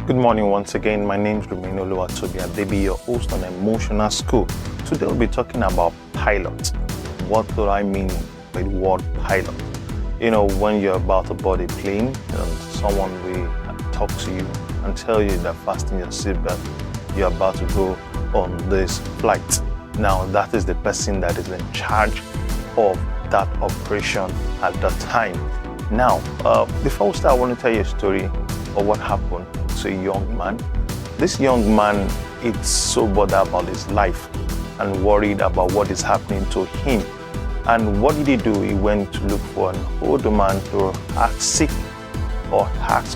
Good morning once again. My name is Emotionalschool. I'll be your host on Emotional School. Today we'll be talking about pilot. What do I mean by the word pilot? You know, when you're about to board a plane and someone will talk to you and tell you that fasten your seatbelt, you're about to go on this flight. Now that is the person that is in charge of that operation at that time. Now, before we start, I want to tell you a story of what happened to a young man. This young man is so bothered about his life and worried about what is happening to him. And what did he do? He went to look for an older man to ask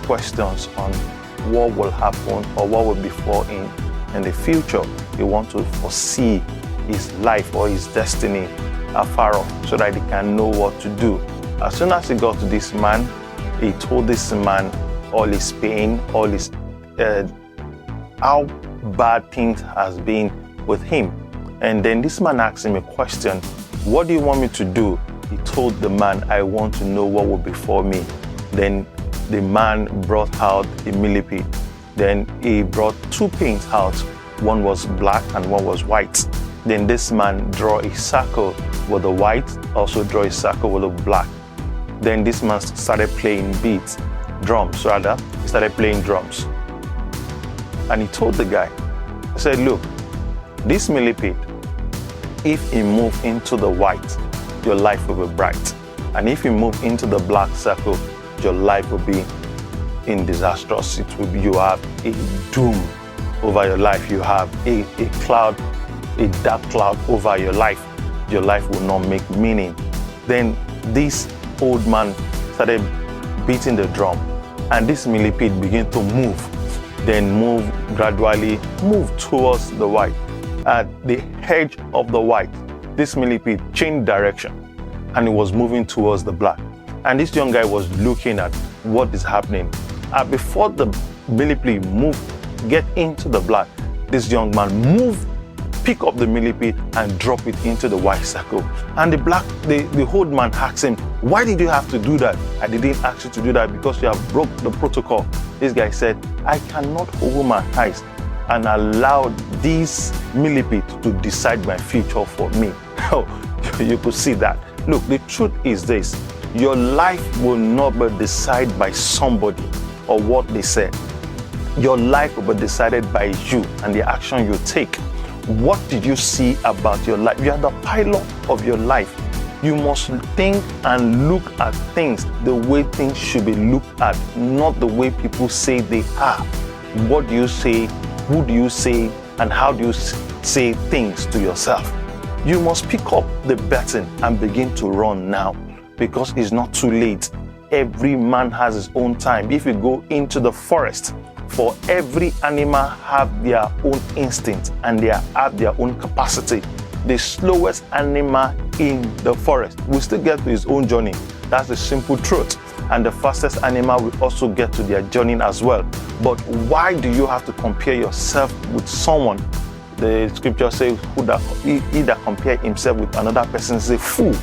questions on what will happen or what will befall him in the future. He wants to foresee his life or his destiny afar off so that he can know what to do. As soon as he got to this man, he told this man all his pain, all his how bad things has been with him. And then this man asked him a question: what do you want me to do? He told the man, I want to know what will befall me. Then the man brought out a millipede. Then he brought two paints out. One was black and one was white. Then this man drew a circle with the white, also draw a circle with the black. Then this man started playing drums. He started playing drums. And he told the guy, he said, look, this millipede, if you move into the white, your life will be bright. And if you move into the black circle, your life will be in disastrous. You have a doom over your life. You have a cloud, a dark cloud over your life. Your life will not make meaning. Then this old man started beating the drum, and this millipede began to move, then gradually move towards the white. At the edge of the white, this millipede changed direction and it was moving towards the black. And this young guy was looking at what is happening. Before the millipede get into the black, this young man pick up the millipede and drop it into the white circle. And the old man asked him, why did you have to do that? I didn't ask you to do that because you have broke the protocol. This guy said, I cannot open my eyes and allow this millipede to decide my future for me. You could see that. Look, the truth is this: your life will not be decided by somebody or what they said. Your life will be decided by you and the action you take. What did you see about your life? You are the pilot of your life. You must think and look at things the way things should be looked at, not the way people say they are. What do you say? Who do you say? And how do you say things to yourself? You must pick up the baton and begin to run now, because it's not too late. Every man has his own time. If you go into the forest, for every animal have their own instinct and they have their own capacity. The slowest animal in the forest will still get to his own journey. That's the simple truth. And the fastest animal will also get to their journey as well. But why do you have to compare yourself with someone? The scripture says, he that compare himself with another person is a fool.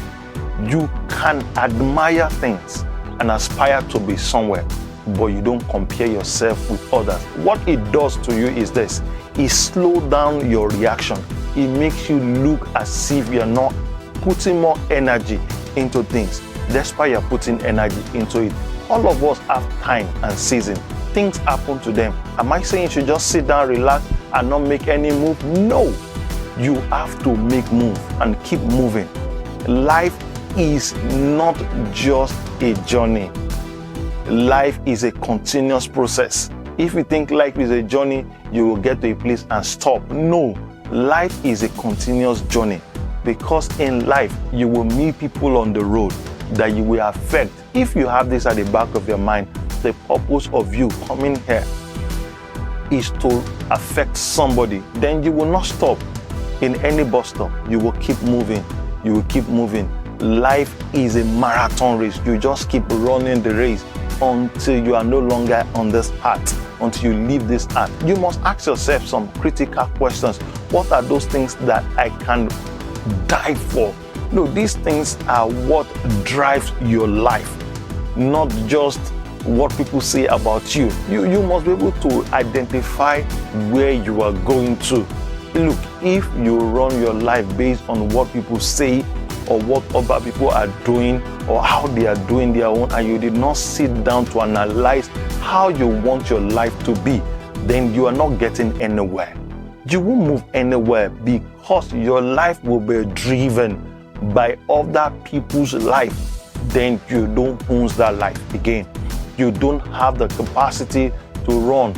You can admire things and aspire to be somewhere, but you don't compare yourself with others. What it does to you is this: it slows down your reaction. It makes you look as if you're not putting more energy into things. That's why you're putting energy into it. All of us have time and season. Things happen to them. Am I saying you should just sit down, relax, and not make any move? No. You have to make move and keep moving. Life is not just a journey. Life is a continuous process. If you think life is a journey, you will get to a place and stop. No, life is a continuous journey, because in life you will meet people on the road that you will affect. If you have this at the back of your mind, the purpose of you coming here is to affect somebody, then you will not stop in any bus stop. You will keep moving. You will keep moving. Life is a marathon race. You just keep running the race until you are no longer on this earth, until you leave this earth. You must ask yourself some critical questions. What are those things that I can die for? No, these things are what drives your life, not just what people say about you. You must be able to identify where you are going to. Look, if you run your life based on what people say or what other people are doing or how they are doing their own, and you did not sit down to analyze how you want your life to be, then you are not getting anywhere. You won't move anywhere because your life will be driven by other people's life. Then you don't own that life again. You don't have the capacity to run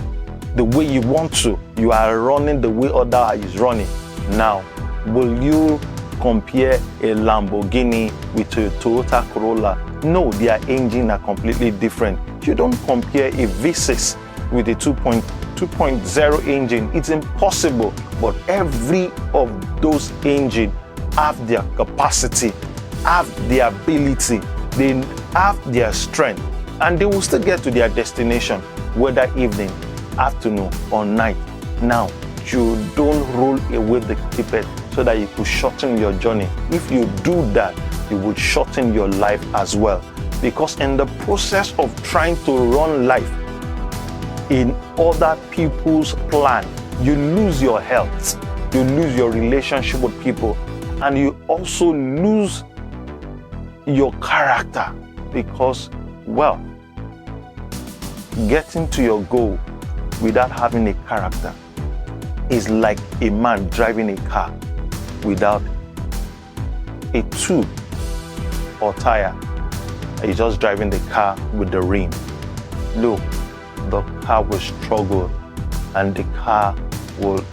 the way you want to. You are running the way other is running. Now, will you compare a Lamborghini with a Toyota Corolla? No, their engines are completely different. You don't compare a V6 with a 2.0 engine. It's impossible. But every of those engines have their capacity, have their ability, they have their strength, and they will still get to their destination, whether evening, afternoon, or night. Now, you don't roll away the tippet so that you could shorten your journey. If you do that, you would shorten your life as well. Because in the process of trying to run life in other people's plan, you lose your health, you lose your relationship with people, and you also lose your character. Because, well, getting to your goal without having a character is like a man driving a car without a tube or tire. He's just driving the car with the rim. Look, the car will struggle and the car will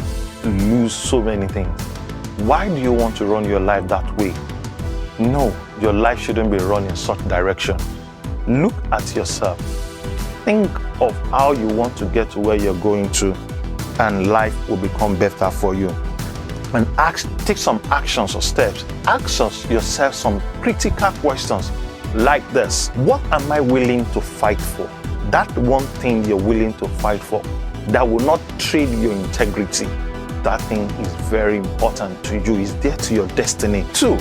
lose so many things. Why do you want to run your life that way? No, your life shouldn't be run in such direction. Look at yourself. Think of how you want to get to where you're going to, and life will become better for you. And take some actions or steps. Ask yourself some critical questions like this. What am I willing to fight for? That one thing you're willing to fight for that will not trade your integrity. That thing is very important to you. It's there to your destiny. 2,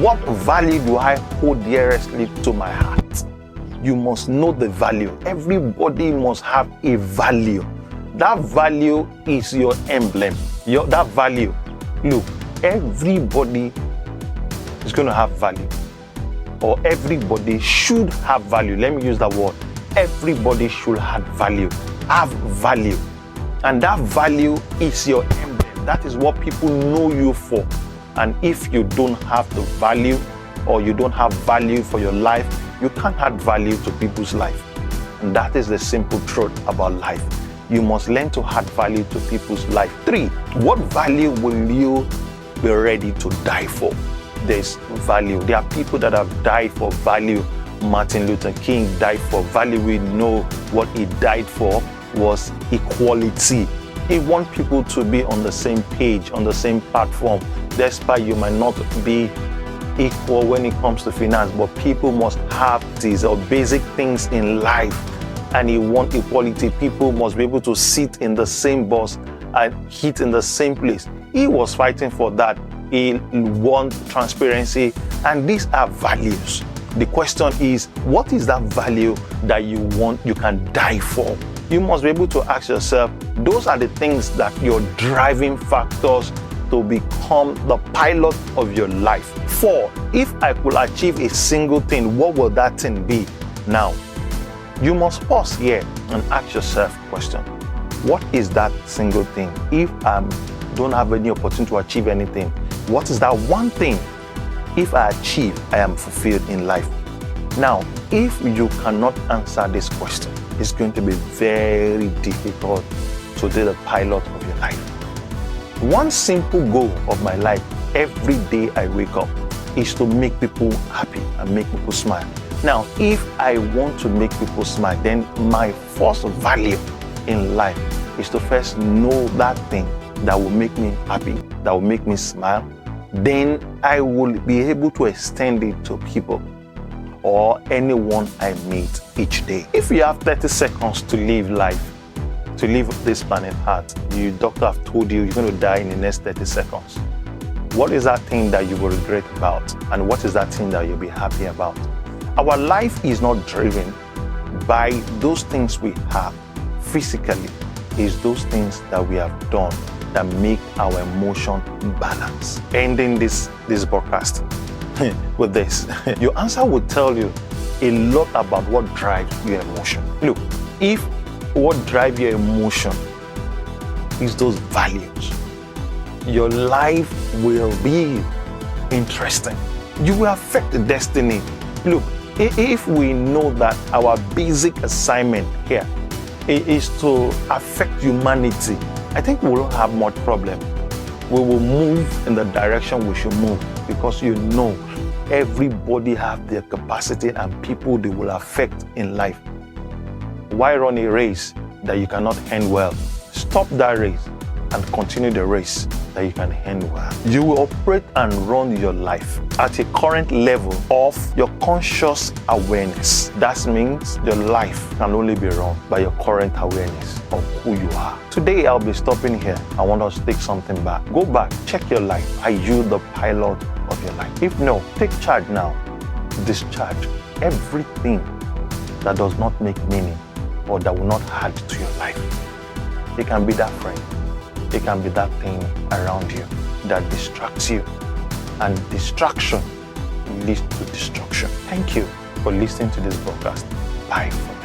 what value do I hold dearestly to my heart? You must know the value. Everybody must have a value. That value is your emblem. That value. Look, everybody is going to have value. Or everybody should have value. Let me use that word. Everybody should have value. Have value. And that value is your emblem. That is what people know you for. And if you don't have the value, or you don't have value for your life, you can't add value to people's life. And that is the simple truth about life. You must learn to add value to people's life. 3, what value will you be ready to die for? There's value. There are people that have died for value. Martin Luther King died for value. We know what he died for was equality. He wants people to be on the same page, on the same platform. Despite you might not be equal when it comes to finance, but people must have these or basic things in life. And he wants equality. People must be able to sit in the same bus and eat in the same place. He was fighting for that. He wants transparency, and these are values. The question is, what is that value that you want, you can die for? You must be able to ask yourself, those are the things that your driving factors to become the pilot of your life. 4, if I could achieve a single thing, what will that thing be? Now, you must pause here and ask yourself a question. What is that single thing? If I don't have any opportunity to achieve anything, what is that one thing? If I achieve, I am fulfilled in life. Now, if you cannot answer this question, it's going to be very difficult to be the pilot of your life. One simple goal of my life every day I wake up is to make people happy and make people smile. Now, if I want to make people smile, then my first value in life is to first know that thing that will make me happy, that will make me smile. Then I will be able to extend it to people or anyone I meet each day. If you have 30 seconds to live life, to live this planet Earth, your doctor have told you you're going to die in the next 30 seconds. What is that thing that you will regret about? And what is that thing that you'll be happy about? Our life is not driven by those things we have physically is those things that we have done that make our emotion balance. Ending this broadcast with this. Your answer will tell you a lot about what drives your emotion. Look, if what drives your emotion is those values, your life will be interesting. You will affect the destiny. Look, if we know that our basic assignment here is to affect humanity, I think we won't have much problem. We will move in the direction we should move, because you know everybody have their capacity and people they will affect in life. Why run a race that you cannot end well? Stop that race and continue the race that you can end well. You will operate and run your life at a current level of your conscious awareness. That means your life can only be run by your current awareness of who you are. Today I'll be stopping here. I want us to take something back. Go back, check your life. Are you the pilot of your life? If no, take charge now. Discharge everything that does not make meaning or that will not add to your life. It can be that friend. It can be that thing around you that distracts you. And distraction leads to destruction. Thank you for listening to this broadcast. Bye.